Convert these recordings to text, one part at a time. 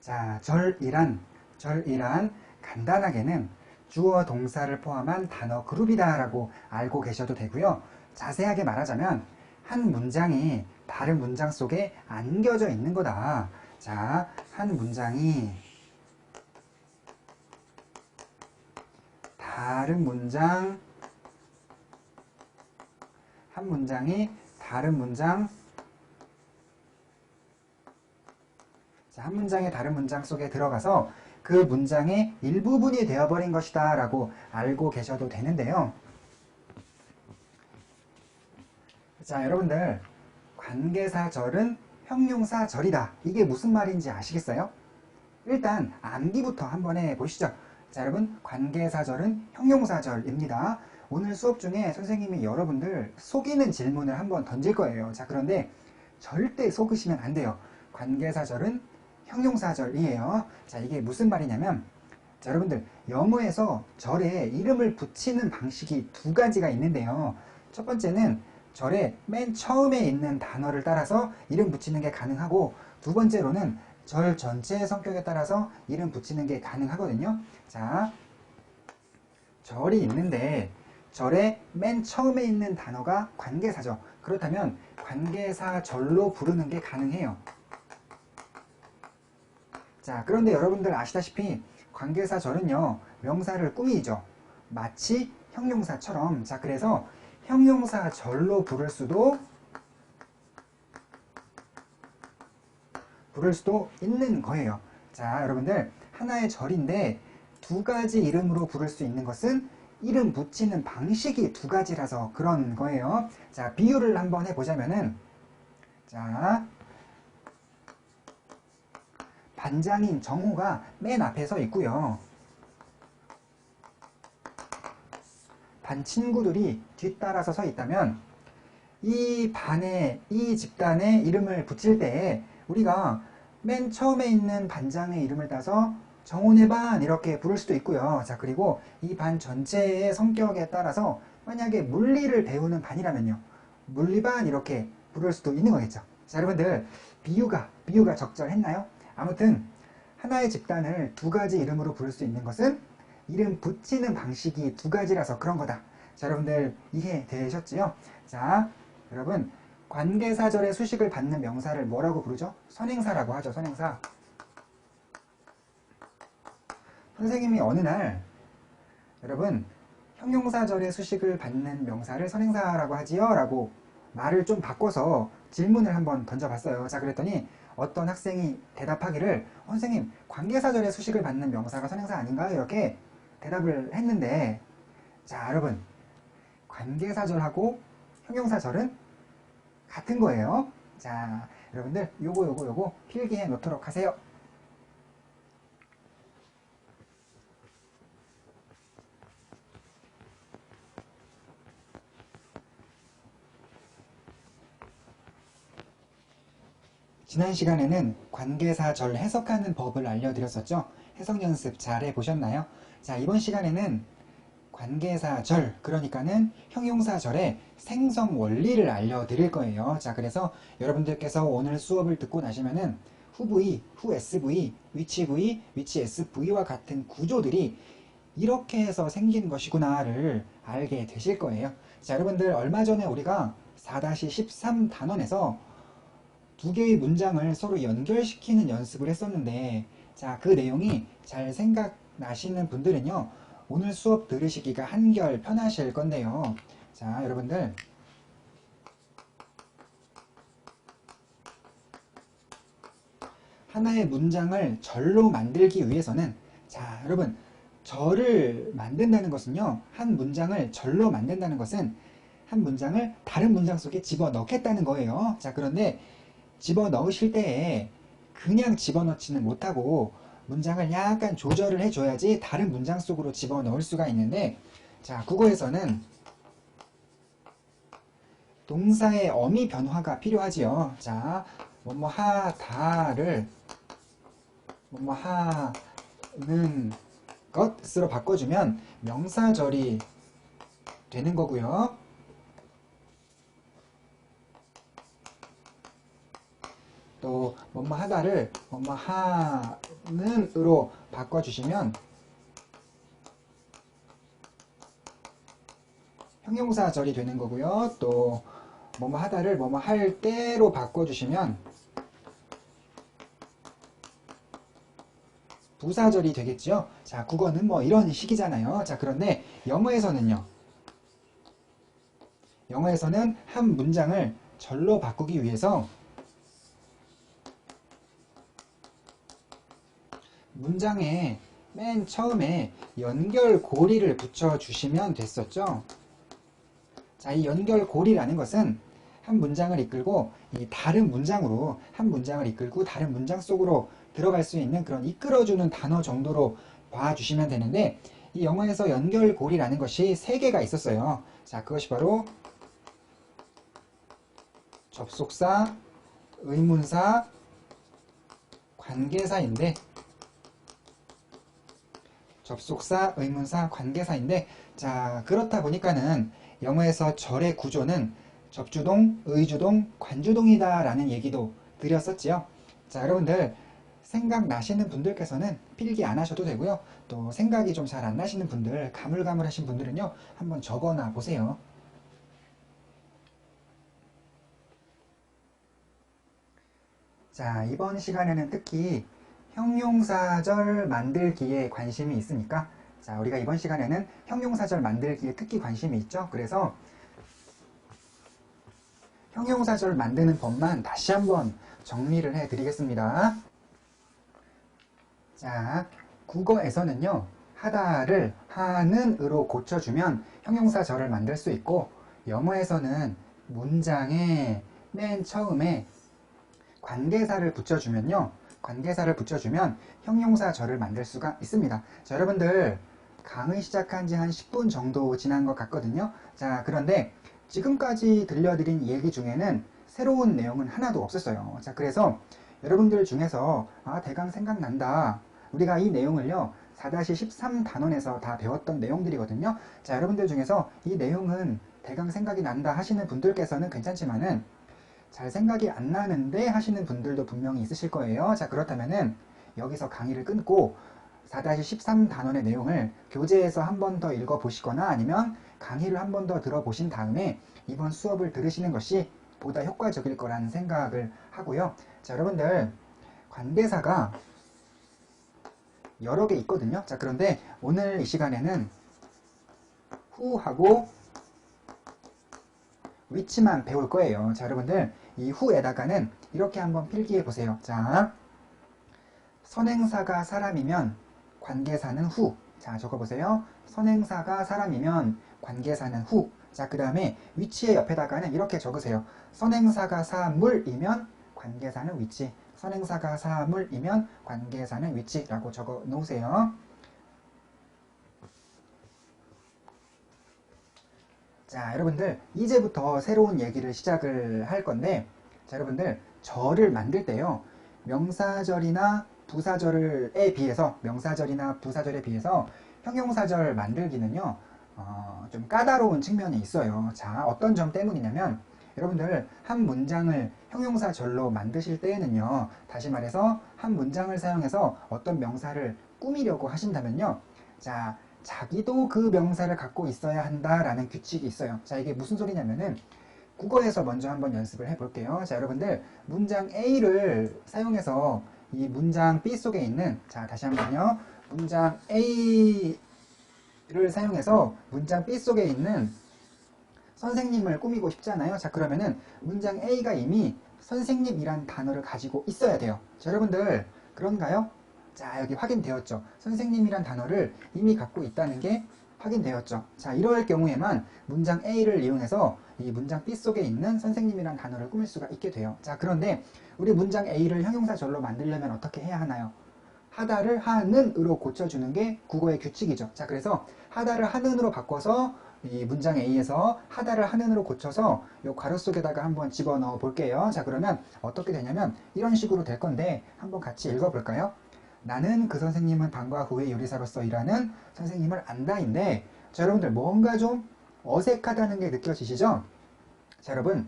자, 절이란 간단하게는 주어 동사를 포함한 단어 그룹이다 라고 알고 계셔도 되고요. 자세하게 말하자면 한 문장이 다른 문장 속에 안겨져 있는 거다. 자, 한 문장이 다른 문장, 한 문장이 다른 문장, 자, 한 문장의 다른 문장 속에 들어가서 그 문장의 일부분이 되어버린 것이다 라고 알고 계셔도 되는데요. 자, 여러분들 관계사절은 형용사절이다. 이게 무슨 말인지 아시겠어요? 일단 암기부터 한번 해보시죠. 자, 여러분 관계사절은 형용사절입니다. 오늘 수업 중에 선생님이 여러분들 속이는 질문을 한번 던질 거예요. 자, 그런데 절대 속으시면 안 돼요. 관계사절은 형용사절이에요. 자, 이게 무슨 말이냐면, 자, 여러분들 영어에서 절에 이름을 붙이는 방식이 두 가지가 있는데요. 첫 번째는 절에 맨 처음에 있는 단어를 따라서 이름 붙이는 게 가능하고, 두 번째로는 절 전체의 성격에 따라서 이름 붙이는 게 가능하거든요. 자, 절이 있는데 절의 맨 처음에 있는 단어가 관계사죠. 그렇다면 관계사절로 부르는 게 가능해요. 자, 그런데 여러분들 아시다시피 관계사절은요, 명사를 꾸미죠. 마치 형용사처럼. 자, 그래서 형용사절로 부를 수도 있는 거예요. 자, 여러분들 하나의 절인데 두 가지 이름으로 부를 수 있는 것은 이름 붙이는 방식이 두 가지라서 그런 거예요. 자, 비유를 한번 해보자면은, 자, 반장인 정호가 맨 앞에 서 있고요. 반 친구들이 뒤따라서 서 있다면 이 반에, 이 집단에 이름을 붙일 때 우리가 맨 처음에 있는 반장의 이름을 따서 정호네 반 이렇게 부를 수도 있고요. 자, 그리고 이 반 전체의 성격에 따라서 만약에 물리를 배우는 반이라면요, 물리반 이렇게 부를 수도 있는 거겠죠. 자, 여러분들 비유가 적절했나요? 아무튼 하나의 집단을 두 가지 이름으로 부를 수 있는 것은 이름 붙이는 방식이 두 가지라서 그런 거다. 자, 여러분들 이해되셨지요? 자, 여러분 관계사절의 수식을 받는 명사를 뭐라고 부르죠? 선행사라고 하죠. 선행사. 선생님이 어느 날 여러분 형용사절의 수식을 받는 명사를 선행사라고 하지요? 라고 말을 좀 바꿔서 질문을 한번 던져봤어요. 자, 그랬더니 어떤 학생이 대답하기를, 선생님 관계사절의 수식을 받는 명사가 선행사 아닌가요? 이렇게 대답을 했는데, 자, 여러분 관계사절하고 형용사절은 같은 거예요. 자, 여러분들 요거 필기해 놓도록 하세요. 지난 시간에는 관계사절 해석하는 법을 알려드렸었죠. 해석 연습 잘 해보셨나요? 자, 이번 시간에는 관계사절, 그러니까는 형용사절의 생성 원리를 알려드릴 거예요. 자, 그래서 여러분들께서 오늘 수업을 듣고 나시면은 후V, 후SV, 위치V, 위치SV와 같은 구조들이 이렇게 해서 생긴 것이구나를 알게 되실 거예요. 자, 여러분들 얼마 전에 우리가 4-13 단원에서 두 개의 문장을 서로 연결시키는 연습을 했었는데, 자, 그 내용이 잘 생각나시는 분들은요, 오늘 수업 들으시기가 한결 편하실 건데요. 자, 여러분들 하나의 문장을 절로 만들기 위해서는, 자, 여러분 절을 만든다는 것은요, 한 문장을 절로 만든다는 것은 한 문장을 다른 문장 속에 집어넣겠다는 거예요. 자, 그런데 집어넣으실 때에 그냥 집어넣지는 못하고 문장을 약간 조절을 해줘야지 다른 문장 속으로 집어넣을 수가 있는데, 자, 국어에서는 동사의 어미 변화가 필요하지요. 자, 뭐뭐 하다를 뭐뭐 하는 것으로 바꿔주면 명사절이 되는 거고요. 또 뭐뭐 하다를 뭐뭐 하는으로 바꿔주시면 형용사절이 되는 거고요. 또 뭐뭐 하다를 뭐뭐 할 때로 바꿔주시면 부사절이 되겠죠. 자, 국어는 뭐 이런 식이잖아요. 자, 그런데 영어에서는요. 영어에서는 한 문장을 절로 바꾸기 위해서 문장에 맨 처음에 연결고리를 붙여주시면 됐었죠. 자, 이 연결고리라는 것은 한 문장을 이끌고 이 다른 문장으로 한 문장을 이끌고 다른 문장 속으로 들어갈 수 있는 그런 이끌어주는 단어 정도로 봐주시면 되는데 이 영어에서 연결고리라는 것이 3개가 있었어요. 자, 그것이 바로 접속사, 의문사, 관계사인데 접속사, 의문사, 관계사인데 자, 그렇다 보니까는 영어에서 절의 구조는 접주동, 의주동, 관주동이다 라는 얘기도 드렸었지요. 자, 여러분들 생각나시는 분들께서는 필기 안 하셔도 되고요. 또 생각이 좀 잘 안 나시는 분들, 가물가물하신 분들은요, 한번 적어놔 보세요. 자, 이번 시간에는 특히 형용사절 만들기에 관심이 있으니까 자, 우리가 이번 시간에는 형용사절 만들기에 특히 관심이 있죠. 그래서 형용사절 만드는 법만 다시 한번 정리를 해 드리겠습니다. 자, 국어에서는요, 하다를 하는으로 고쳐주면 형용사절을 만들 수 있고 영어에서는 문장의 맨 처음에 관계사를 붙여주면 형용사절을 만들 수가 있습니다. 자, 여러분들 강의 시작한 지 한 10분 정도 지난 것 같거든요. 자, 그런데 지금까지 들려드린 얘기 중에는 새로운 내용은 하나도 없었어요. 자, 그래서 여러분들 중에서 대강 생각난다. 우리가 이 내용을요 4-13 단원에서 다 배웠던 내용들이거든요. 자, 여러분들 중에서 이 내용은 대강 생각이 난다 하시는 분들께서는 괜찮지만은 잘 생각이 안 나는데 하시는 분들도 분명히 있으실 거예요. 자, 그렇다면은 여기서 강의를 끊고 4-13 단원의 내용을 교재에서 한 번 더 읽어보시거나 아니면 강의를 한 번 더 들어보신 다음에 이번 수업을 들으시는 것이 보다 효과적일 거라는 생각을 하고요. 자, 여러분들 관계사가 여러 개 있거든요. 자, 그런데 오늘 이 시간에는 후하고 위치만 배울 거예요. 자, 여러분들 이 후에다가는 이렇게 한번 필기해 보세요. 자, 선행사가 사람이면 관계사는 후. 자, 적어보세요. 선행사가 사람이면 관계사는 후. 자, 그 다음에 위치의 옆에다가는 이렇게 적으세요. 선행사가 사물이면 관계사는 위치. 선행사가 사물이면 관계사는 위치라고 적어 놓으세요. 자, 여러분들 이제부터 새로운 얘기를 시작을 할 건데 자, 여러분들 절을 만들 때요 명사절에 비해서 형용사절 만들기는요 좀 까다로운 측면이 있어요. 자, 어떤 점 때문이냐면 여러분들 한 문장을 형용사절로 만드실 때에는요 다시 말해서 한 문장을 사용해서 어떤 명사를 꾸미려고 하신다면요 자, 자기도 그 명사를 갖고 있어야 한다라는 규칙이 있어요. 자, 이게 무슨 소리냐면은 국어에서 먼저 한번 연습을 해볼게요. 자, 여러분들 문장 A를 사용해서 이 문장 B 속에 있는 자, 다시 한번요. 문장 A를 사용해서 문장 B 속에 있는 선생님을 꾸미고 싶잖아요. 자, 그러면은 문장 A가 이미 선생님이란 단어를 가지고 있어야 돼요. 자, 여러분들 그런가요? 자, 여기 확인되었죠. 선생님이란 단어를 이미 갖고 있다는 게 확인되었죠. 자, 이럴 경우에만 문장 A를 이용해서 이 문장 B 속에 있는 선생님이란 단어를 꾸밀 수가 있게 돼요. 자, 그런데 우리 문장 A를 형용사절로 만들려면 어떻게 해야 하나요? 하다를 하는으로 고쳐주는 게 국어의 규칙이죠. 자, 그래서 하다를 하는으로 바꿔서 이 문장 A에서 하다를 하는으로 고쳐서 이 괄호 속에다가 한번 집어넣어 볼게요. 자, 그러면 어떻게 되냐면 이런 식으로 될 건데 한번 같이 읽어볼까요? 나는 그 선생님은 방과 후의 요리사로서 일하는 선생님을 안다인데 자, 여러분들 뭔가 좀 어색하다는 게 느껴지시죠? 자, 여러분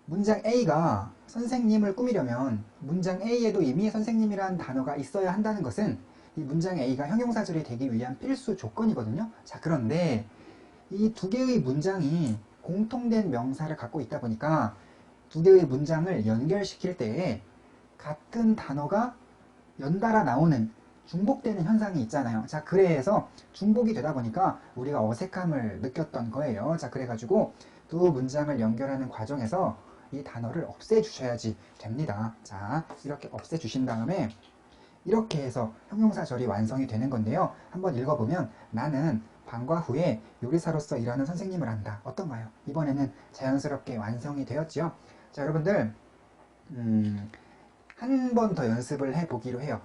문장 A가 선생님을 꾸미려면 문장 A에도 이미 선생님이라는 단어가 있어야 한다는 것은 이 문장 A가 형용사절이 되기 위한 필수 조건이거든요. 자, 그런데 이 두 개의 문장이 공통된 명사를 갖고 있다 보니까 두 개의 문장을 연결시킬 때에 같은 단어가 연달아 나오는 중복되는 현상이 있잖아요. 자, 그래서 중복이 되다 보니까 우리가 어색함을 느꼈던 거예요. 자, 그래가지고 두 문장을 연결하는 과정에서 이 단어를 없애주셔야지 됩니다. 자, 이렇게 없애주신 다음에 이렇게 해서 형용사절이 완성이 되는 건데요. 한번 읽어보면 나는 방과 후에 요리사로서 일하는 선생님을 한다. 어떤가요? 이번에는 자연스럽게 완성이 되었지요. 자, 여러분들 한 번 더 연습을 해보기로 해요.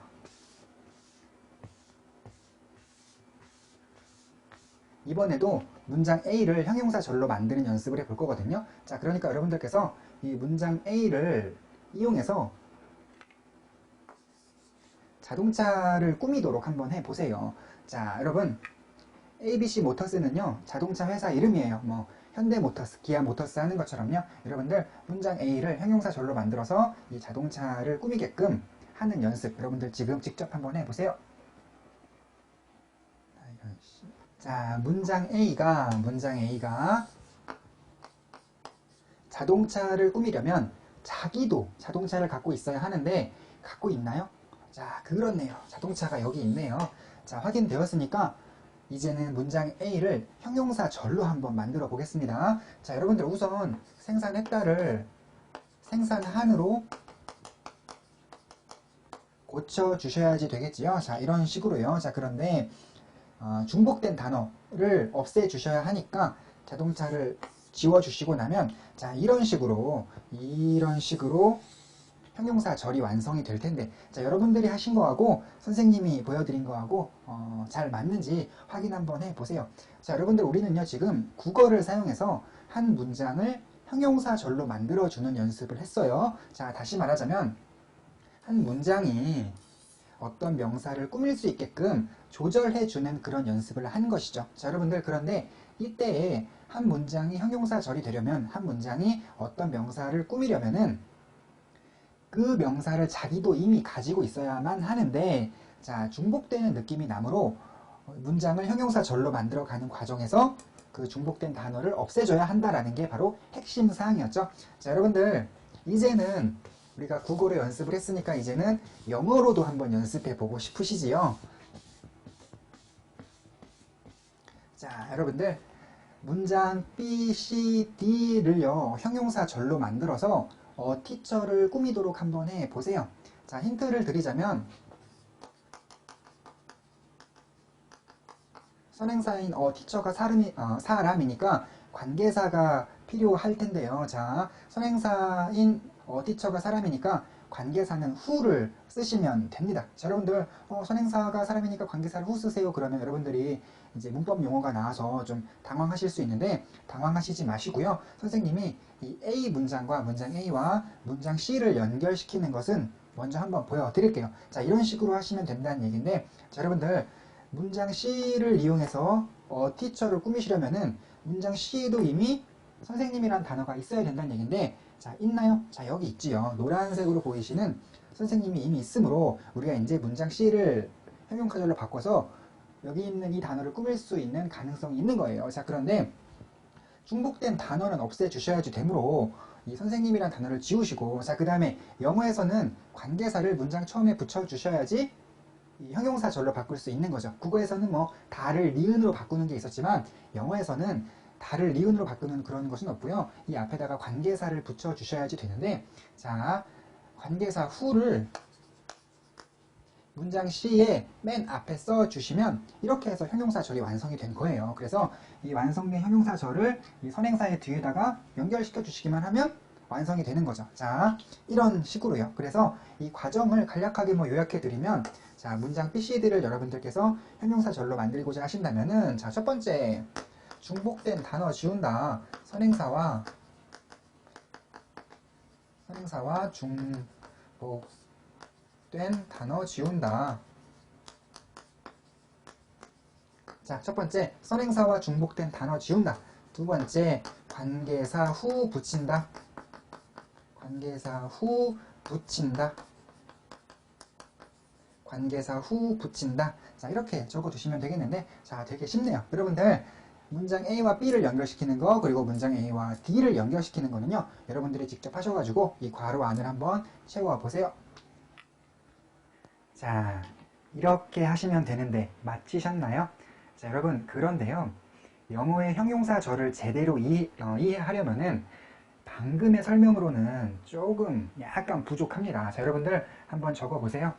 이번에도 문장 A를 형용사절로 만드는 연습을 해볼 거거든요. 자, 그러니까 여러분들께서 이 문장 A를 이용해서 자동차를 꾸미도록 한번 해보세요. 자, 여러분 ABC 모터스는요 자동차 회사 이름이에요. 뭐 현대모터스, 기아모터스 하는 것처럼요. 여러분들 문장 A를 형용사절로 만들어서 이 자동차를 꾸미게끔 하는 연습 여러분들 지금 직접 한번 해보세요. 자, 문장 A가 자동차를 꾸미려면 자기도 자동차를 갖고 있어야 하는데 갖고 있나요? 자, 그렇네요. 자동차가 여기 있네요. 자, 확인되었으니까 이제는 문장 A를 형용사절로 한번 만들어 보겠습니다. 자, 여러분들 우선 생산했다를 생산한으로 고쳐 주셔야지 되겠지요. 자, 이런 식으로요. 자, 그런데 중복된 단어를 없애 주셔야 하니까 자동차를 지워 주시고 나면 자, 이런 식으로 형용사절이 완성이 될 텐데 자, 여러분들이 하신 거하고 선생님이 보여드린 거하고 잘 맞는지 확인 한번 해보세요. 자, 여러분들 우리는요 지금 국어를 사용해서 한 문장을 형용사절로 만들어주는 연습을 했어요. 자, 다시 말하자면 한 문장이 어떤 명사를 꾸밀 수 있게끔 조절해주는 그런 연습을 한 것이죠. 자, 여러분들 그런데 이때에 한 문장이 형용사절이 되려면 한 문장이 어떤 명사를 꾸미려면은 그 명사를 자기도 이미 가지고 있어야만 하는데 자, 중복되는 느낌이 나므로 문장을 형용사절로 만들어가는 과정에서 그 중복된 단어를 없애줘야 한다라는 게 바로 핵심 사항이었죠. 자, 여러분들 이제는 우리가 국어로 연습을 했으니까 이제는 영어로도 한번 연습해 보고 싶으시지요? 자, 여러분들 문장 B, C, D를요 형용사절로 만들어서 티처를 꾸미도록 한번 해보세요. 자, 힌트를 드리자면 선행사인 티처가 사람이니까 관계사가 필요할 텐데요. 자, 선행사인 티처가 사람이니까 관계사는 who를 쓰시면 됩니다. 자, 여러분들 선행사가 사람이니까 관계사를 who 쓰세요. 그러면 여러분들이 이제 문법 용어가 나와서 좀 당황하실 수 있는데 당황하시지 마시고요. 선생님이 이 A 문장과 문장 A와 문장 C를 연결시키는 것은 먼저 한번 보여드릴게요. 자, 이런 식으로 하시면 된다는 얘기인데 자, 여러분들 문장 C를 이용해서 티처를 꾸미시려면은 문장 C에도 이미 선생님이란 단어가 있어야 된다는 얘기인데 자, 있나요? 자, 여기 있지요. 노란색으로 보이시는 선생님이 이미 있으므로 우리가 이제 문장 C를 형용사절로 바꿔서 여기 있는 이 단어를 꾸밀 수 있는 가능성이 있는 거예요. 자, 그런데 중복된 단어는 없애주셔야지 되므로 이 선생님이란 단어를 지우시고 자, 그 다음에 영어에서는 관계사를 문장 처음에 붙여주셔야지 이 형용사절로 바꿀 수 있는 거죠. 국어에서는 뭐 다를 니은으로 바꾸는 게 있었지만 영어에서는 다를 니은으로 바꾸는 그런 것은 없고요. 이 앞에다가 관계사를 붙여주셔야지 되는데 자, 관계사 who를 문장 C의 맨 앞에 써주시면 이렇게 해서 형용사절이 완성이 된 거예요. 그래서 이 완성된 형용사절을 이 선행사의 뒤에다가 연결시켜 주시기만 하면 완성이 되는 거죠. 자, 이런 식으로요. 그래서 이 과정을 간략하게 뭐 요약해 드리면 자, 문장 BCD를 여러분들께서 형용사절로 만들고자 하신다면은 자, 첫 번째 중복된 단어 지운다. 선행사와 중복된 단어 지운다. 자, 첫 번째 선행사와 중복된 단어 지운다. 두 번째 관계사 후 붙인다. 관계사 후 붙인다. 관계사 후 붙인다. 자, 이렇게 적어두시면 되겠는데, 자, 되게 쉽네요. 여러분들 문장 A와 B를 연결시키는 거, 그리고 문장 A와 D를 연결시키는 거는요, 여러분들이 직접 하셔가지고 이 괄호 안을 한번 채워보세요. 자, 이렇게 하시면 되는데 마치셨나요? 자, 여러분, 그런데요, 영어의 형용사절을 제대로 이해하려면은 방금의 설명으로는 조금 약간 부족합니다. 자, 여러분들 한번 적어보세요.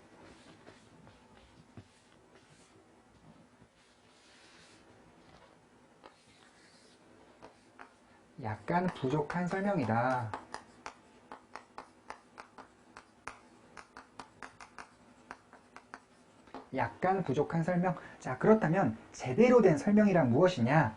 약간 부족한 설명이다. 약간 부족한 설명. 자, 그렇다면 제대로 된 설명이란 무엇이냐?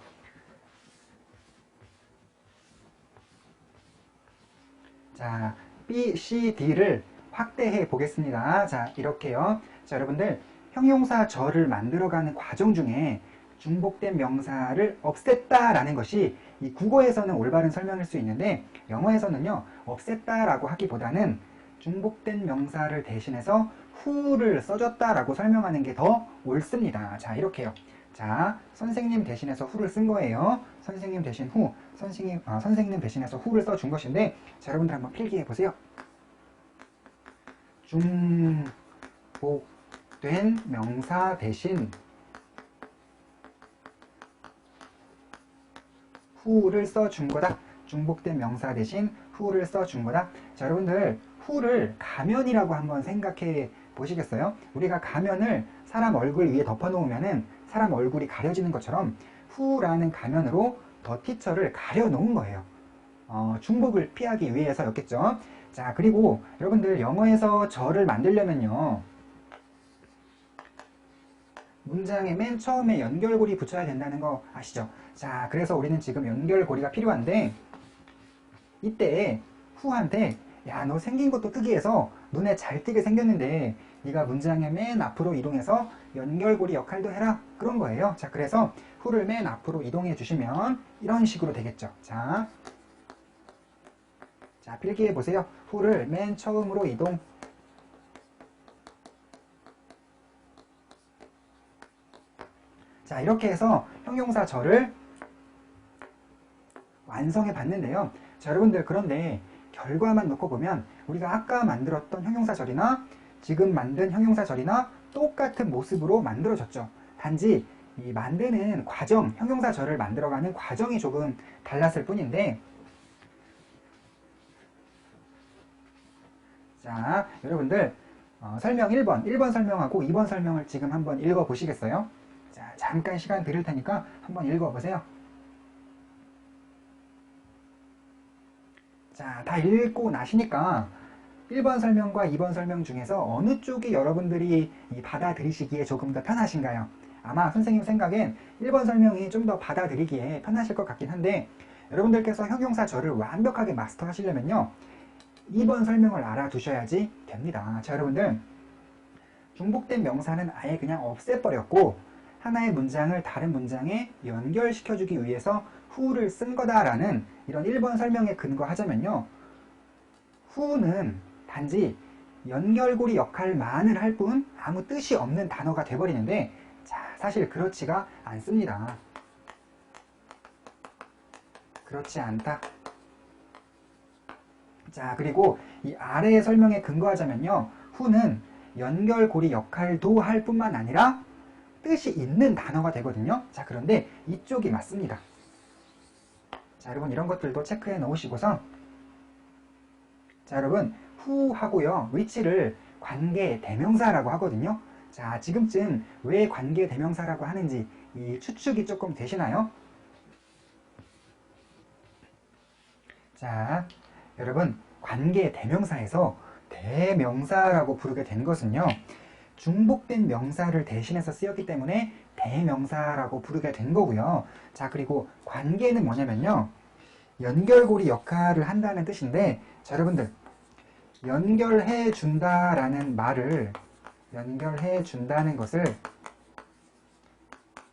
자, B, C, D를 확대해 보겠습니다. 자, 이렇게요. 자, 여러분들 형용사절을 만들어가는 과정 중에 중복된 명사를 없앴다라는 것이 이 국어에서는 올바른 설명일 수 있는데, 영어에서는요, 없앴다라고 하기보다는 중복된 명사를 대신해서 who를 써줬다라고 설명하는 게 더 옳습니다. 자, 이렇게요. 자, 선생님 대신해서 who를 쓴 거예요. 선생님 대신 who, 선생님 대신해서 who를 써준 것인데, 자, 여러분들 한번 필기해 보세요. 중복된 명사 대신 who를 써준 거다. 중복된 명사 대신 who를 써준 거다. 자, 여러분들 who를 가면이라고 한번 생각해 보시겠어요? 우리가 가면을 사람 얼굴 위에 덮어 놓으면은 사람 얼굴이 가려지는 것처럼 who라는 가면으로 더 티처를 가려 놓은 거예요. 중복을 피하기 위해서였겠죠. 자, 그리고 여러분들 영어에서 절을 만들려면요, 문장의 맨 처음에 연결고리 붙여야 된다는 거 아시죠? 자, 그래서 우리는 지금 연결고리가 필요한데, 이때 후한테 야, 너 생긴 것도 특이해서 눈에 잘 띄게 생겼는데 네가 문장의 맨 앞으로 이동해서 연결고리 역할도 해라, 그런 거예요. 자, 그래서 후를 맨 앞으로 이동해 주시면 이런 식으로 되겠죠. 자, 필기해 보세요. 후를 맨 처음으로 이동. 자, 이렇게 해서 형용사절을 완성해 봤는데요. 자, 여러분들, 그런데 결과만 놓고 보면 우리가 아까 만들었던 형용사절이나 지금 만든 형용사절이나 똑같은 모습으로 만들어졌죠. 단지 이 만드는 과정, 형용사절을 만들어가는 과정이 조금 달랐을 뿐인데, 자, 여러분들 설명 1번 설명하고 2번 설명을 지금 한번 읽어보시겠어요? 자, 잠깐 시간 드릴 테니까 한번 읽어보세요. 자, 다 읽고 나시니까 1번 설명과 2번 설명 중에서 어느 쪽이 여러분들이 받아들이시기에 조금 더 편하신가요? 아마 선생님 생각엔 1번 설명이 좀 더 받아들이기에 편하실 것 같긴 한데, 여러분들께서 형용사절을 완벽하게 마스터하시려면요, 2번 설명을 알아두셔야지 됩니다. 자, 여러분들, 중복된 명사는 아예 그냥 없애버렸고 하나의 문장을 다른 문장에 연결시켜주기 위해서 who를 쓴 거다라는 이런 1번 설명에 근거하자면요, who는 단지 연결고리 역할만을 할 뿐 아무 뜻이 없는 단어가 돼버리는데, 자, 사실 그렇지가 않습니다. 그렇지 않다. 자, 그리고 이 아래의 설명에 근거하자면요, who는 연결고리 역할도 할 뿐만 아니라 뜻이 있는 단어가 되거든요. 자, 그런데 이쪽이 맞습니다. 자, 여러분, 이런 것들도 체크해 놓으시고서, 자, 여러분, who 하고요, which를 관계 대명사라고 하거든요. 자, 지금쯤 왜 관계 대명사라고 하는지 이 추측이 조금 되시나요? 자, 여러분, 관계 대명사에서 대명사라고 부르게 된 것은요, 중복된 명사를 대신해서 쓰였기 때문에 대명사라고 부르게 된 거고요. 자, 그리고 관계는 뭐냐면요, 연결고리 역할을 한다는 뜻인데, 자, 여러분들, 연결해 준다라는 말을, 연결해 준다는 것을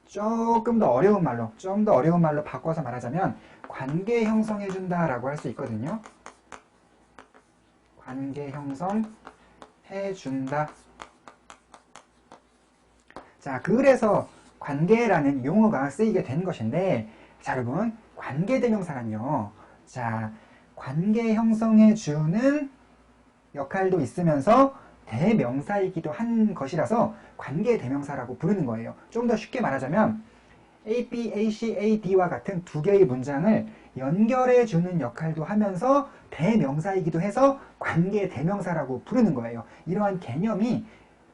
조금 더 어려운 말로 바꿔서 말하자면 관계 형성해 준다라고 할 수 있거든요. 관계 형성해준다. 자, 그래서 관계라는 용어가 쓰이게 된 것인데, 자, 여러분, 관계대명사란요. 자, 관계 형성해주는 역할도 있으면서 대명사이기도 한 것이라서 관계대명사라고 부르는 거예요. 좀 더 쉽게 말하자면 A, B, A, C, A, D와 같은 두 개의 문장을 연결해주는 역할도 하면서 대명사이기도 해서 관계대명사라고 부르는 거예요. 이러한 개념이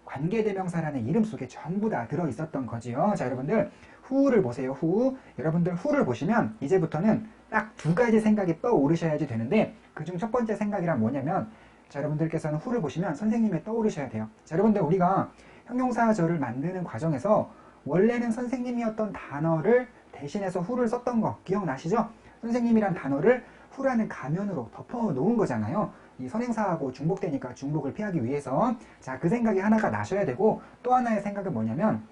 관계대명사라는 이름 속에 전부 다 들어있었던 거지요. 자, 여러분들 후를 보세요. 후. 여러분들 후를 보시면 이제부터는 딱 두 가지 생각이 떠오르셔야지 되는데, 그중 첫 번째 생각이란 뭐냐면, 자, 여러분들께서는 후를 보시면 선생님이 떠오르셔야 돼요. 자, 여러분들 우리가 형용사절을 만드는 과정에서 원래는 선생님이었던 단어를 대신해서 후를 썼던 거 기억나시죠? 선생님이란 단어를 후라는 가면으로 덮어 놓은 거잖아요. 이 선행사하고 중복되니까 중복을 피하기 위해서. 자, 그 생각이 하나가 나셔야 되고, 또 하나의 생각은 뭐냐면,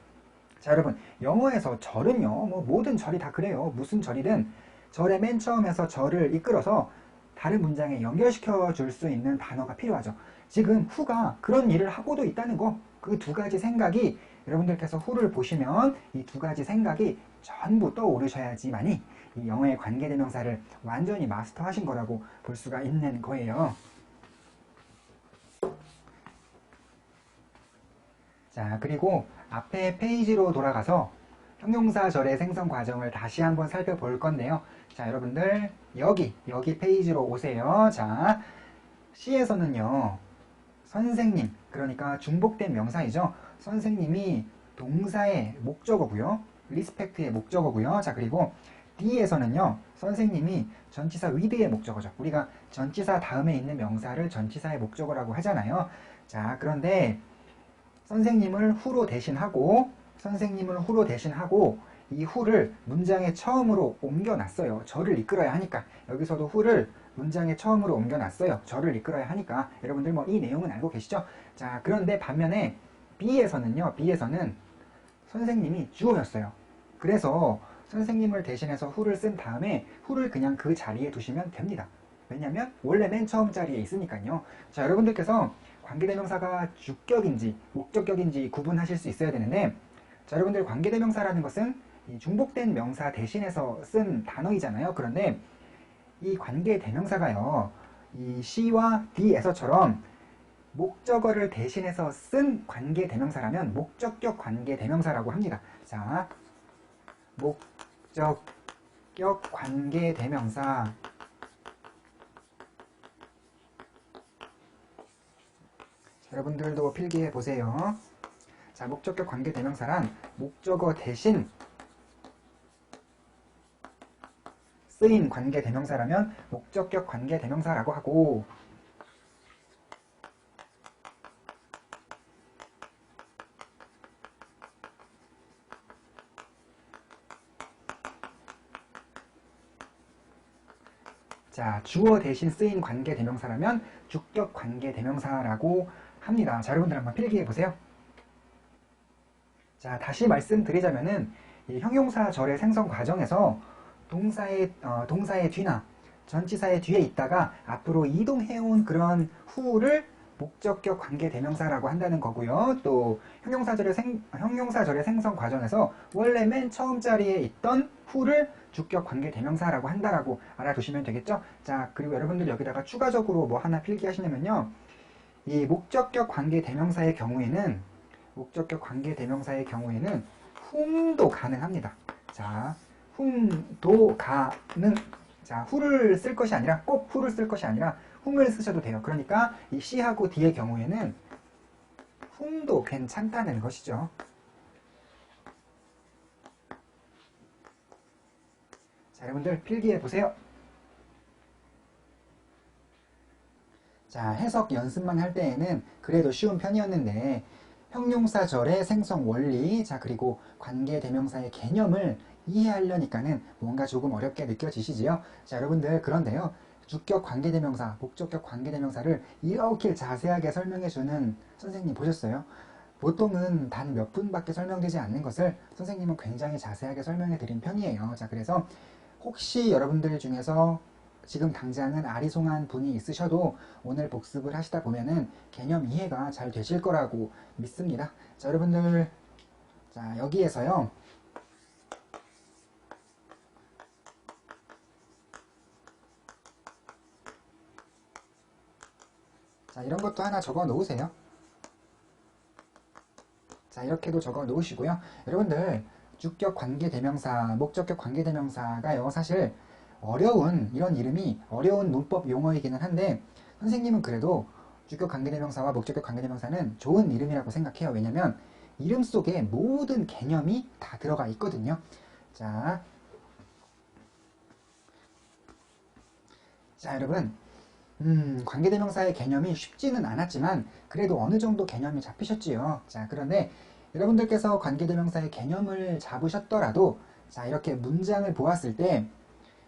자, 여러분 영어에서 절은요, 뭐 모든 절이 다 그래요. 무슨 절이든 절의 맨 처음에서 절을 이끌어서 다른 문장에 연결시켜 줄 수 있는 단어가 필요하죠. 지금 후가 그런 일을 하고도 있다는 거, 그 두 가지 생각이 여러분들께서 후를 보시면 이 두 가지 생각이 전부 떠오르셔야지만이 이 영어의 관계대명사를 완전히 마스터하신 거라고 볼 수가 있는 거예요. 자, 그리고 앞에 페이지로 돌아가서 형용사절의 생성 과정을 다시 한번 살펴볼 건데요. 자, 여러분들 여기 페이지로 오세요. 자, C에서는요, 선생님, 그러니까 중복된 명사이죠. 선생님이 동사의 목적어고요. 리스펙트의 목적어고요. 자, 그리고 D에서는요, 선생님이 전치사 with의 목적어죠. 우리가 전치사 다음에 있는 명사를 전치사의 목적어라고 하잖아요. 자, 그런데 선생님을 후로 대신하고 이 후를 문장의 처음으로 옮겨놨어요. 절을 이끌어야 하니까. 여기서도 후를 문장의 처음으로 옮겨놨어요. 절을 이끌어야 하니까. 여러분들 뭐 이 내용은 알고 계시죠? 자, 그런데 반면에 B에서는 선생님이 주어였어요. 그래서 선생님을 대신해서 후를 쓴 다음에 후를 그냥 그 자리에 두시면 됩니다. 왜냐면 원래 맨 처음 자리에 있으니까요. 자, 여러분들께서 관계대명사가 주격인지 목적격인지 구분하실 수 있어야 되는데, 자, 여러분들 관계대명사라는 것은 이 중복된 명사 대신해서 쓴 단어이잖아요. 그런데 이 관계대명사가요, 이 C와 D에서처럼 목적어를 대신해서 쓴 관계대명사라면 목적격 관계대명사라고 합니다. 자, 목적격 관계대명사. 여러분들도 필기해 보세요. 자, 목적격 관계대명사란 목적어 대신 쓰인 관계대명사라면 목적격 관계대명사라고 하고, 자, 주어 대신 쓰인 관계대명사라면 주격 관계대명사라고 합니다. 자, 여러분들 한번 필기해 보세요. 자, 다시 말씀드리자면은 이 형용사절의 생성 과정에서 동사의 뒤나 전치사의 뒤에 있다가 앞으로 이동해온 그런 후를 목적격 관계대명사라고 한다는 거고요. 또 형용사절의 생성 과정에서 원래 맨 처음 자리에 있던 후를 주격 관계대명사라고 한다라고 알아두시면 되겠죠. 자, 그리고 여러분들 여기다가 추가적으로 뭐 하나 필기하시냐면요, 이 목적격 관계대명사의 경우에는 whom도 가능합니다. 자, whom도 자, who를 쓸 것이 아니라 꼭 who를 쓸 것이 아니라 whom을 쓰셔도 돼요. 그러니까 이 C하고 D의 경우에는 whom도 괜찮다는 것이죠. 자, 여러분들 필기해 보세요. 자, 해석 연습만 할 때에는 그래도 쉬운 편이었는데 형용사절의 생성 원리, 자, 그리고 관계대명사의 개념을 이해하려니까는 뭔가 조금 어렵게 느껴지시지요? 자, 여러분들 그런데요, 주격 관계대명사, 목적격 관계대명사를 이렇게 자세하게 설명해주는 선생님 보셨어요? 보통은 단 몇 분밖에 설명되지 않는 것을 선생님은 굉장히 자세하게 설명해 드린 편이에요. 자, 그래서 혹시 여러분들 중에서 지금 당장은 아리송한 분이 있으셔도 오늘 복습을 하시다 보면은 개념 이해가 잘 되실 거라고 믿습니다. 자, 여러분들, 자, 여기에서요. 자, 이런 것도 하나 적어 놓으세요. 자, 이렇게도 적어 놓으시고요. 여러분들, 주격 관계대명사, 목적격 관계대명사가요, 사실 어려운, 이런 이름이 어려운 문법 용어이기는 한데, 선생님은 그래도 주격 관계대명사와 목적격 관계대명사는 좋은 이름이라고 생각해요. 왜냐면 이름 속에 모든 개념이 다 들어가 있거든요. 자, 여러분, 관계대명사의 개념이 쉽지는 않았지만 그래도 어느 정도 개념이 잡히셨지요. 자, 그런데 여러분들께서 관계대명사의 개념을 잡으셨더라도 자, 이렇게 문장을 보았을 때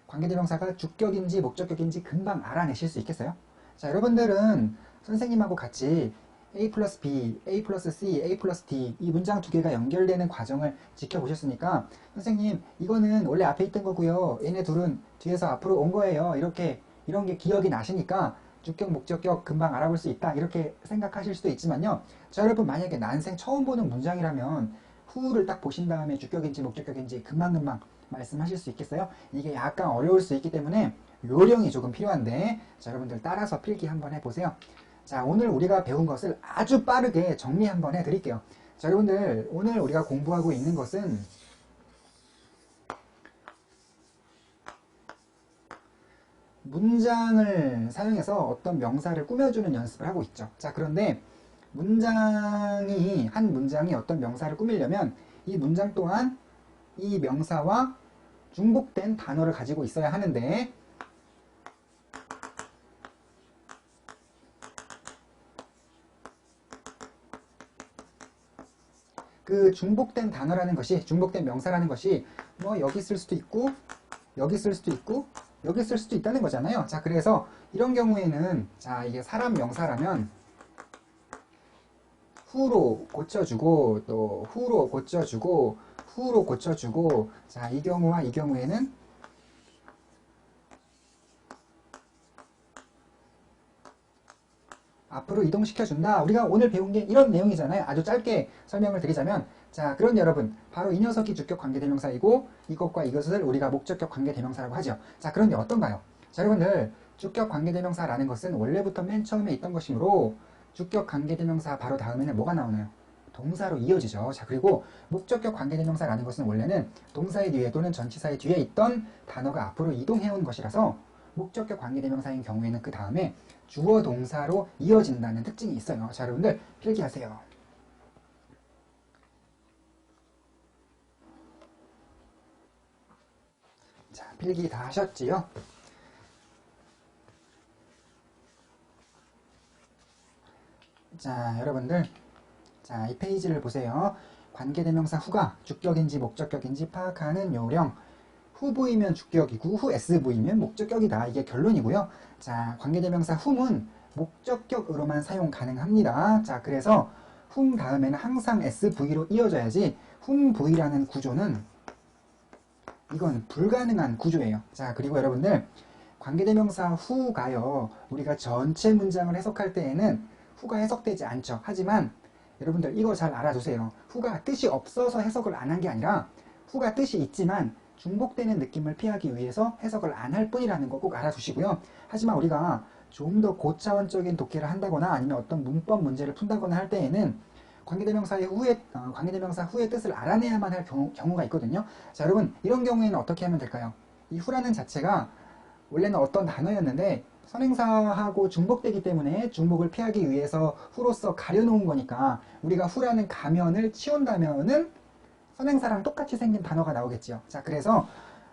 관계대명사가 주격인지 목적격인지 금방 알아내실 수 있겠어요? 자, 여러분들은 선생님하고 같이 A 플러스 B, A 플러스 C, A 플러스 D 이 문장 두 개가 연결되는 과정을 지켜보셨으니까 선생님 이거는 원래 앞에 있던 거고요. 얘네 둘은 뒤에서 앞으로 온 거예요. 이렇게 이런 게 기억이 나시니까 주격, 목적격 금방 알아볼 수 있다 이렇게 생각하실 수도 있지만요. 자, 여러분 만약에 난생 처음 보는 문장이라면 후를 딱 보신 다음에 주격인지 목적격인지 금방금방 말씀하실 수 있겠어요? 이게 약간 어려울 수 있기 때문에 요령이 조금 필요한데 자, 여러분들 따라서 필기 한번 해보세요. 자, 오늘 우리가 배운 것을 아주 빠르게 정리 한번 해드릴게요. 자, 여러분들 오늘 우리가 공부하고 있는 것은 문장을 사용해서 어떤 명사를 꾸며주는 연습을 하고 있죠. 자, 그런데 한 문장이 어떤 명사를 꾸미려면 이 문장 또한 이 명사와 중복된 단어를 가지고 있어야 하는데 그 중복된 단어라는 것이 중복된 명사라는 것이 뭐 여기 쓸 수도 있고 여기 쓸 수도 있고 여기 쓸 수도 있다는 거잖아요. 자, 그래서 이런 경우에는 자, 이게 사람 명사라면 후로 고쳐주고 또 후로 고쳐주고 후로 고쳐주고 자, 이 경우와 이 경우에는 앞으로 이동시켜준다. 우리가 오늘 배운 게 이런 내용이잖아요. 아주 짧게 설명을 드리자면 자, 그런 여러분 바로 이 녀석이 주격 관계대명사이고 이것과 이것을 우리가 목적격 관계대명사라고 하죠. 자, 그런데 어떤가요? 자, 여러분들 주격 관계대명사라는 것은 원래부터 맨 처음에 있던 것이므로 주격 관계대명사 바로 다음에는 뭐가 나오나요? 동사로 이어지죠. 자, 그리고 목적격 관계대명사라는 것은 원래는 동사의 뒤에 또는 전치사의 뒤에 있던 단어가 앞으로 이동해온 것이라서 목적격 관계대명사인 경우에는 그 다음에 주어 동사로 이어진다는 특징이 있어요. 자, 여러분들 필기하세요. 자, 필기 다 하셨지요? 자, 여러분들 자, 이 페이지를 보세요. 관계대명사 후가 주격인지 목적격인지 파악하는 요령. 후부이면 주격이고 후 SV면 목적격이다. 이게 결론이고요. 자, 관계대명사 whom은 목적격으로만 사용 가능합니다. 자, 그래서 whom 다음에는 항상 SV로 이어져야지 whomV라는 구조는 이건 불가능한 구조예요. 자, 그리고 여러분들 관계대명사 who가요. 우리가 전체 문장을 해석할 때에는 who가 해석되지 않죠. 하지만 여러분들 이거 잘 알아두세요. who가 뜻이 없어서 해석을 안 한 게 아니라 who가 뜻이 있지만 중복되는 느낌을 피하기 위해서 해석을 안 할 뿐이라는 거 꼭 알아두시고요. 하지만 우리가 좀 더 고차원적인 독해를 한다거나 아니면 어떤 문법 문제를 푼다거나 할 때에는 관계대명사 후의 뜻을 알아내야만 할 경우가 있거든요. 자, 여러분 이런 경우에는 어떻게 하면 될까요? 이 후라는 자체가 원래는 어떤 단어였는데 선행사하고 중복되기 때문에 중복을 피하기 위해서 후로서 가려놓은 거니까 우리가 후라는 가면을 치운다면은 선행사랑 똑같이 생긴 단어가 나오겠지요. 자, 그래서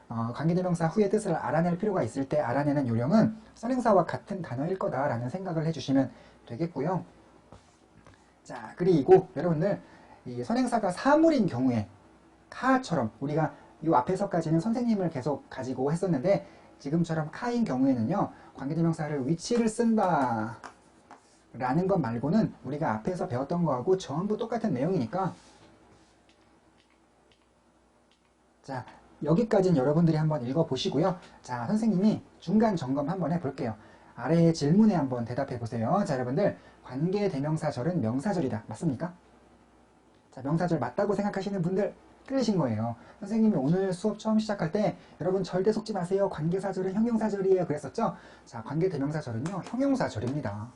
관계대명사 후의 뜻을 알아낼 필요가 있을 때 알아내는 요령은 선행사와 같은 단어일 거다라는 생각을 해주시면 되겠고요. 자, 그리고 여러분들 이 선행사가 사물인 경우에 카처럼 우리가 이 앞에서까지는 선생님을 계속 가지고 했었는데 지금처럼 카인 경우에는요 관계대명사를 위치를 쓴다 라는 것 말고는 우리가 앞에서 배웠던 거하고 전부 똑같은 내용이니까 자, 여기까지는 여러분들이 한번 읽어보시고요. 자, 선생님이 중간 점검 한번 해볼게요. 아래의 질문에 한번 대답해 보세요. 자, 여러분들 관계대명사절은 명사절이다. 맞습니까? 자, 명사절 맞다고 생각하시는 분들 틀리신 거예요. 선생님이 오늘 수업 처음 시작할 때 여러분 절대 속지 마세요. 관계사절은 형용사절이에요. 그랬었죠? 자, 관계대명사절은요 형용사절입니다.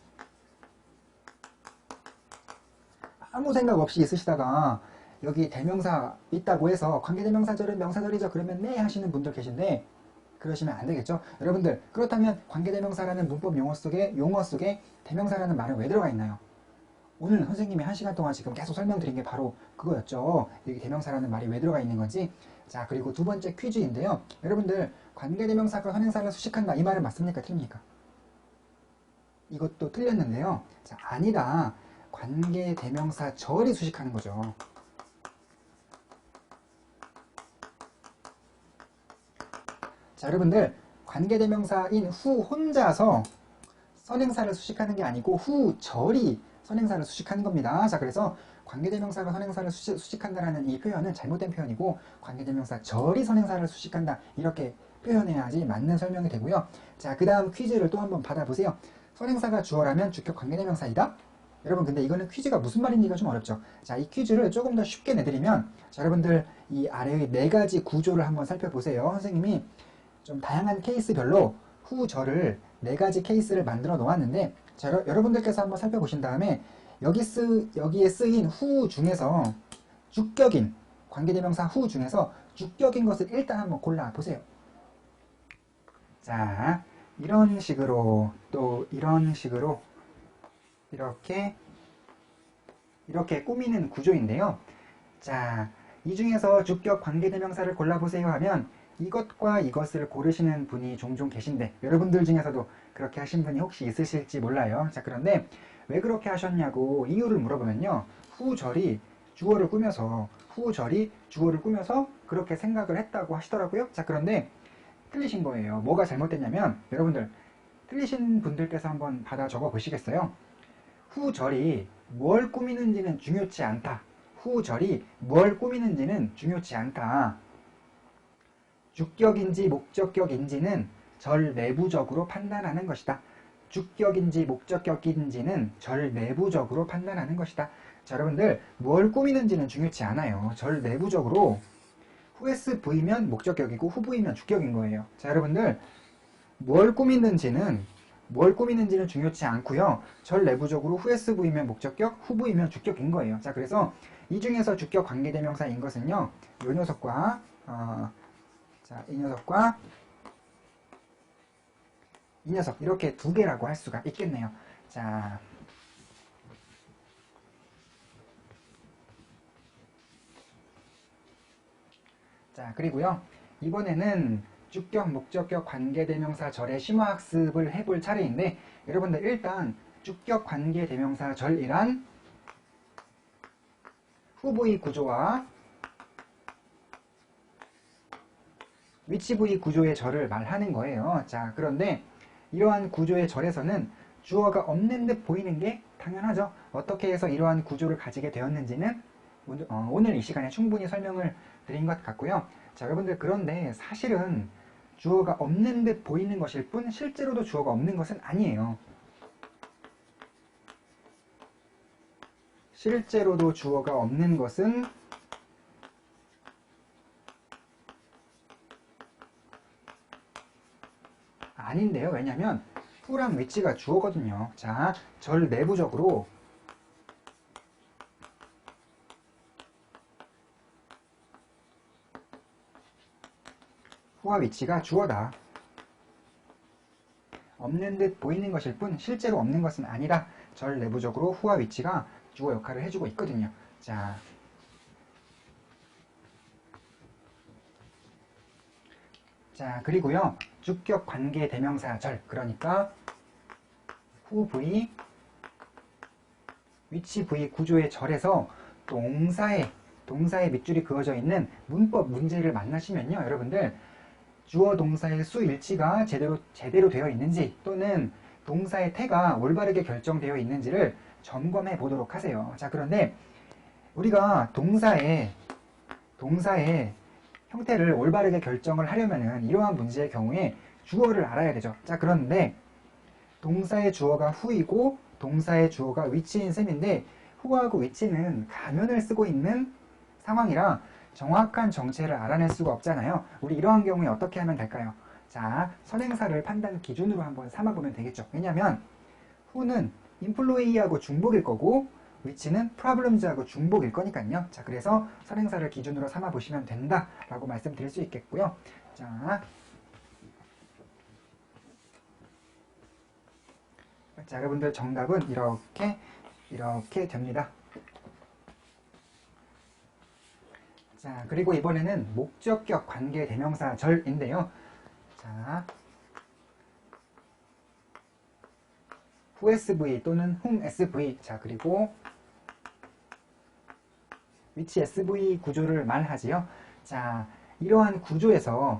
아무 생각 없이 있으시다가 여기 대명사 있다고 해서 관계대명사절은 명사절이죠. 그러면 네 하시는 분들 계신데 그러시면 안 되겠죠. 여러분들 그렇다면 관계대명사라는 문법 용어 속에 대명사라는 말은 왜 들어가 있나요? 오늘 선생님이 1시간 동안 지금 계속 설명드린 게 바로 그거였죠. 여기 대명사라는 말이 왜 들어가 있는 건지. 자, 그리고 두 번째 퀴즈인데요. 여러분들 관계대명사가 선행사를 수식한다. 이 말은 맞습니까? 틀립니까? 이것도 틀렸는데요. 자, 아니다. 관계대명사 절이 수식하는 거죠. 자, 여러분들 관계대명사인 후 혼자서 선행사를 수식하는 게 아니고 후 절이 선행사를 수식하는 겁니다. 자, 그래서 관계대명사가 선행사를 수식한다라는 이 표현은 잘못된 표현이고 관계대명사 절이 선행사를 수식한다 이렇게 표현해야지 맞는 설명이 되고요. 자, 그 다음 퀴즈를 또 한번 받아보세요. 선행사가 주어라면 주격 관계대명사이다? 여러분 근데 이거는 퀴즈가 무슨 말인지가 좀 어렵죠. 자, 이 퀴즈를 조금 더 쉽게 내드리면 자, 여러분들 이 아래의 4가지 구조를 한번 살펴보세요. 선생님이 좀 다양한 케이스별로 후 절을 4가지 케이스를 만들어 놓았는데 자, 여러분들께서 한번 살펴보신 다음에 여기에 쓰인 후 중에서 주격인 관계대명사 후 중에서 주격인 것을 일단 한번 골라보세요. 자, 이런 식으로 또 이런 식으로 이렇게 꾸미는 구조인데요. 자, 이 중에서 주격 관계대명사를 골라보세요 하면 이것과 이것을 고르시는 분이 종종 계신데 여러분들 중에서도 그렇게 하신 분이 혹시 있으실지 몰라요. 자, 그런데 왜 그렇게 하셨냐고 이유를 물어보면요. 후절이 주어를 꾸며서 그렇게 생각을 했다고 하시더라고요. 자, 그런데 틀리신 거예요. 뭐가 잘못됐냐면 여러분들 틀리신 분들께서 한번 받아 적어 보시겠어요? 후절이 뭘 꾸미는지는 중요치 않다. 후절이 뭘 꾸미는지는 중요치 않다. 주격인지 목적격인지는 절 내부적으로 판단하는 것이다. 주격인지 목적격인지는 절 내부적으로 판단하는 것이다. 자, 여러분들 뭘 꾸미는지는 중요치 않아요. 절 내부적으로 후에스 V면 목적격이고 후V면 주격인 거예요. 자, 여러분들 뭘 꾸미는지는 중요치 않고요. 절 내부적으로 후에스 V면 목적격, 후V면 주격인 거예요. 자, 그래서 이 중에서 주격 관계대명사인 것은요. 이 녀석과 이 녀석 이렇게 2개라고 할 수가 있겠네요. 자, 그리고요. 이번에는 주격, 목적격, 관계대명사 절의 심화학습을 해볼 차례인데 여러분들 일단 주격 관계대명사 절이란 후부의 구조와 위치부의 구조의 절을 말하는 거예요. 자, 그런데 이러한 구조의 절에서는 주어가 없는 듯 보이는 게 당연하죠. 어떻게 해서 이러한 구조를 가지게 되었는지는 오늘 이 시간에 충분히 설명을 드린 것 같고요. 자, 여러분들 그런데 사실은 주어가 없는 듯 보이는 것일 뿐 실제로도 주어가 없는 것은 아니에요. 실제로도 주어가 없는 것은 아닌데요. 왜냐면 후랑 위치가 주어거든요. 자, 절 내부적으로 후와 위치가 주어다. 없는 듯 보이는 것일 뿐 실제로 없는 것은 아니라 절 내부적으로 후와 위치가 주어 역할을 해주고 있거든요. 자, 그리고요. 주격 관계 대명사 절, 그러니까 후 부위, 위치 부위 구조의 절에서 동사의 밑줄이 그어져 있는 문법 문제를 만나시면요. 여러분들 주어 동사의 수 일치가 제대로 되어 있는지 또는 동사의 태가 올바르게 결정되어 있는지를 점검해 보도록 하세요. 자, 그런데 우리가 동사의 형태를 올바르게 결정을 하려면은 이러한 문제의 경우에 주어를 알아야 되죠. 자, 그런데 동사의 주어가 who이고 동사의 주어가 which인 셈인데 who하고 which는 가면을 쓰고 있는 상황이라 정확한 정체를 알아낼 수가 없잖아요. 우리 이러한 경우에 어떻게 하면 될까요? 자, 선행사를 판단 기준으로 한번 삼아보면 되겠죠. 왜냐면 who는 employee하고 중복일 거고 which는 problems하고 중복일 거니까요. 자, 그래서 선행사를 기준으로 삼아 보시면 된다라고 말씀드릴 수 있겠고요. 자, 여러분들 정답은 이렇게 됩니다. 자, 그리고 이번에는 목적격 관계 대명사 절인데요. 자, who SV 또는 whom SV. 자, 그리고 which SV 구조를 말하지요. 자, 이러한 구조에서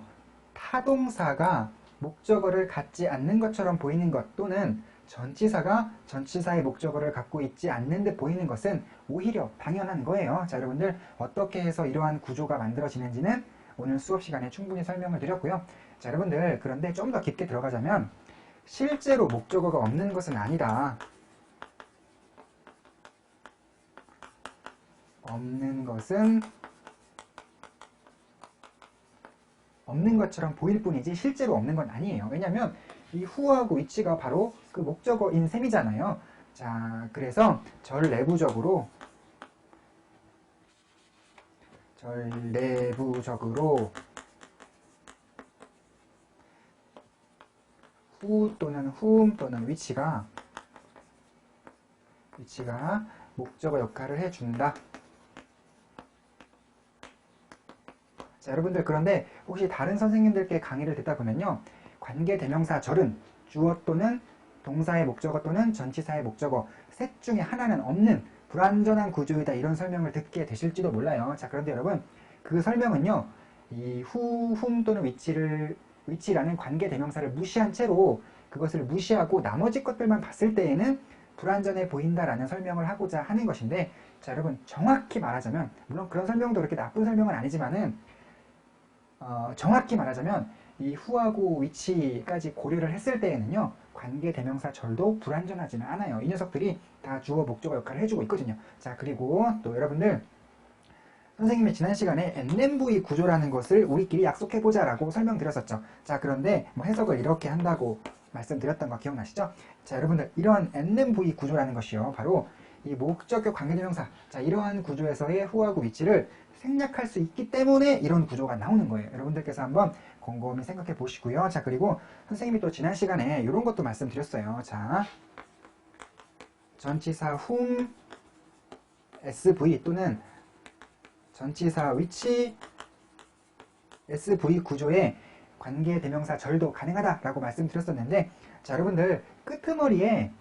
타동사가 목적어를 갖지 않는 것처럼 보이는 것 또는 전치사가 전치사의 목적어를 갖고 있지 않는 듯 보이는 것은 오히려 당연한 거예요. 자, 여러분들 어떻게 해서 이러한 구조가 만들어지는지는 오늘 수업 시간에 충분히 설명을 드렸고요. 자, 여러분들 그런데 좀 더 깊게 들어가자면 실제로 목적어가 없는 것은 아니다. 없는 것은 없는 것처럼 보일 뿐이지 실제로 없는 건 아니에요. 왜냐면 이 who하고 which가 바로 그 목적어인 셈이잖아요. 자, 그래서 절 내부적으로 who 또는 whom 또는 which가 목적어 역할을 해준다. 자, 여러분들 그런데 혹시 다른 선생님들께 강의를 듣다 보면요. 관계대명사 절은 주어 또는 동사의 목적어 또는 전치사의 목적어 셋 중에 하나는 없는 불완전한 구조이다 이런 설명을 듣게 되실지도 몰라요. 자, 그런데 여러분 그 설명은요. 이 who, whom 또는 which라는 관계대명사를 무시한 채로 그것을 무시하고 나머지 것들만 봤을 때에는 불완전해 보인다라는 설명을 하고자 하는 것인데 자, 여러분 정확히 말하자면 물론 그런 설명도 그렇게 나쁜 설명은 아니지만은 정확히 말하자면 이 who하고 which까지 고려를 했을 때에는요. 관계대명사 절도 불완전하지는 않아요. 이 녀석들이 다 주어 목적어 역할을 해주고 있거든요. 자, 그리고 또 여러분들 선생님이 지난 시간에 NMV 구조라는 것을 우리끼리 약속해보자 라고 설명드렸었죠. 자, 그런데 뭐 해석을 이렇게 한다고 말씀드렸던 거 기억나시죠? 자, 여러분들 이러한 NMV 구조라는 것이요. 바로 이 목적격 관계대명사 자, 이러한 구조에서의 who하고 which를 생략할 수 있기 때문에 이런 구조가 나오는 거예요. 여러분들께서 한번 곰곰이 생각해 보시고요. 자, 그리고 선생님이 또 지난 시간에 이런 것도 말씀드렸어요. 자, 전치사 whom SV 또는 전치사 which SV 구조의 관계대명사 절도 가능하다라고 말씀드렸었는데 자, 여러분들 끄트머리에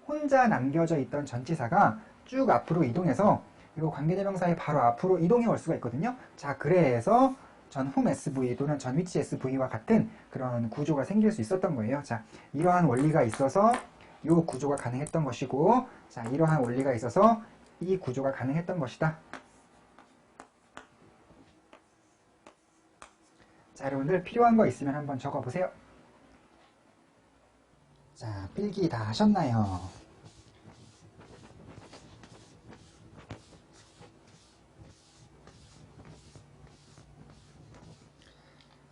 혼자 남겨져 있던 전치사가 쭉 앞으로 이동해서 이 관계대명사의 바로 앞으로 이동해 올 수가 있거든요. 자, 그래서 전 whom SV 또는 전 which SV와 같은 그런 구조가 생길 수 있었던 거예요. 자, 이러한 원리가 있어서 이 구조가 가능했던 것이고 자, 이러한 원리가 있어서 이 구조가 가능했던 것이다. 자, 여러분들 필요한 거 있으면 한번 적어보세요. 자, 필기 다 하셨나요?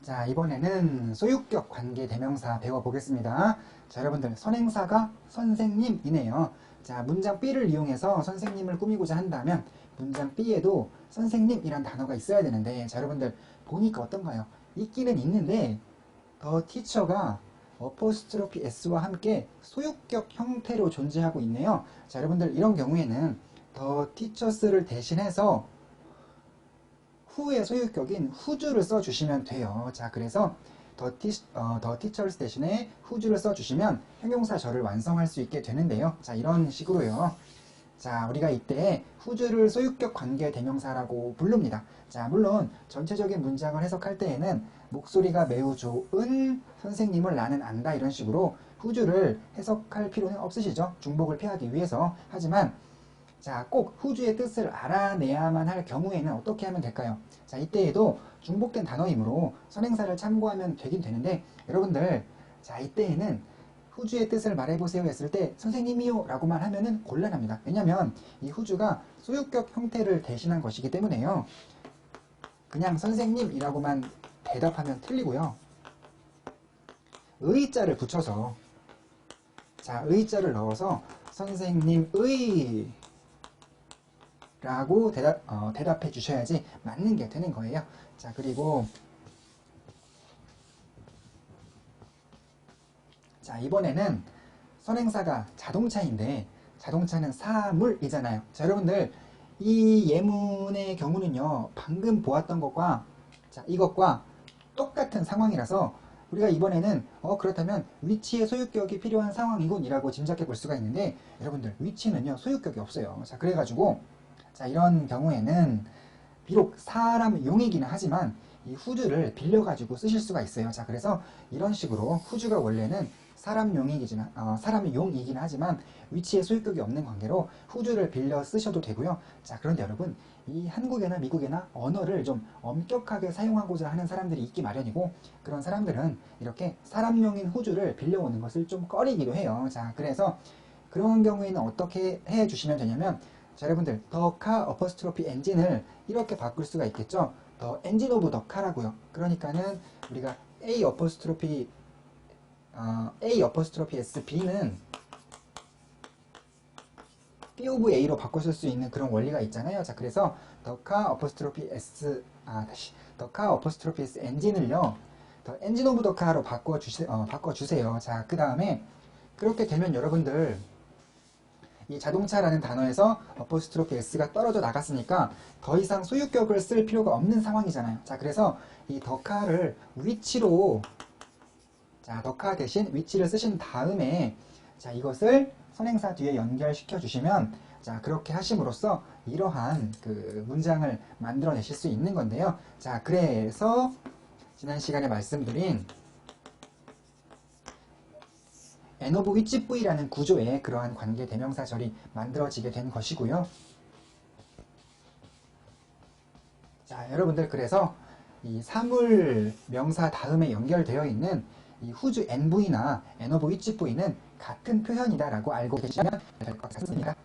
자, 이번에는 소유격 관계대명사 배워보겠습니다. 자, 여러분들 선행사가 선생님이네요. 자, 문장 B를 이용해서 선생님을 꾸미고자 한다면 문장 B에도 선생님이란 단어가 있어야 되는데 자, 여러분들 보니까 어떤가요? 있기는 있는데 더 티처가 어포스트로피 S와 함께 소유격 형태로 존재하고 있네요. 자, 여러분들 이런 경우에는 더 티처스를 대신해서 who의 소유격인 who주를 써주시면 돼요. 자, 그래서 더 teachers 대신에 who주를 써주시면 형용사절을 완성할 수 있게 되는데요. 자, 이런 식으로요. 자, 우리가 이때 who주를 소유격 관계 대명사라고 부릅니다. 자, 물론 전체적인 문장을 해석할 때에는 목소리가 매우 좋은 선생님을 나는 안다 이런 식으로 who주를 해석할 필요는 없으시죠. 중복을 피하기 위해서. 하지만 자, 꼭 후주의 뜻을 알아내야만 할 경우에는 어떻게 하면 될까요? 자, 이때에도 중복된 단어이므로 선행사를 참고하면 되긴 되는데, 여러분들, 자, 이때에는 후주의 뜻을 말해보세요 했을 때 선생님이요 라고만 하면은 곤란합니다. 왜냐면 이 후주가 소유격 형태를 대신한 것이기 때문에요. 그냥 선생님이라고만 대답하면 틀리고요. 의자를 붙여서, 자, 의자를 넣어서 선생님의 라고 대답해 주셔야지 맞는 게 되는 거예요. 자, 그리고 자, 이번에는 선행사가 자동차인데 자동차는 사물이잖아요. 자, 여러분들 이 예문의 경우는요, 방금 보았던 것과 자, 이것과 똑같은 상황이라서 우리가 이번에는 그렇다면 위치의 소유격이 필요한 상황이군 이라고 짐작해 볼 수가 있는데, 여러분들 위치는요 소유격이 없어요. 자, 그래가지고 자, 이런 경우에는 비록 사람용이기는 하지만 이 후주를 빌려가지고 쓰실 수가 있어요. 자, 그래서 이런 식으로 후주가 원래는 사람용이긴 하지만 위치에 소유격이 없는 관계로 후주를 빌려 쓰셔도 되고요. 자, 그런데 여러분, 이 한국이나 미국이나 언어를 좀 엄격하게 사용하고자 하는 사람들이 있기 마련이고, 그런 사람들은 이렇게 사람용인 후주를 빌려오는 것을 좀 꺼리기도 해요. 자, 그래서 그런 경우에는 어떻게 해 주시면 되냐면, 자, 여러분들 더 카 어퍼스트로피 엔진을 이렇게 바꿀 수가 있겠죠. 더 엔진 오브 더 카라고요. 그러니까는 우리가 A 어퍼스트로피 SB는 B of A로 바꿔 쓸 수 있는 그런 원리가 있잖아요. 자, 그래서 더 카 어퍼스트로피 S 엔진을요, 더 엔진 오브 더 카로 바꿔주세요. 자, 그 다음에 그렇게 되면 여러분들 이 자동차라는 단어에서 어퍼스트로피 S가 떨어져 나갔으니까 더 이상 소유격을 쓸 필요가 없는 상황이잖아요. 자, 그래서 이 더카를 위치로, 자, 더카 대신 위치를 쓰신 다음에, 자, 이것을 선행사 뒤에 연결시켜 주시면, 자, 그렇게 하심으로써 이러한 그 문장을 만들어내실 수 있는 건데요. 자, 그래서 지난 시간에 말씀드린 N of which V라는 구조에 그러한 관계 대명사절이 만들어지게 된 것이고요. 자, 여러분들, 그래서 이 사물 명사 다음에 연결되어 있는 이 whose NV나 N of which V는 같은 표현이다 라고 알고 계시면 될 것 같습니다.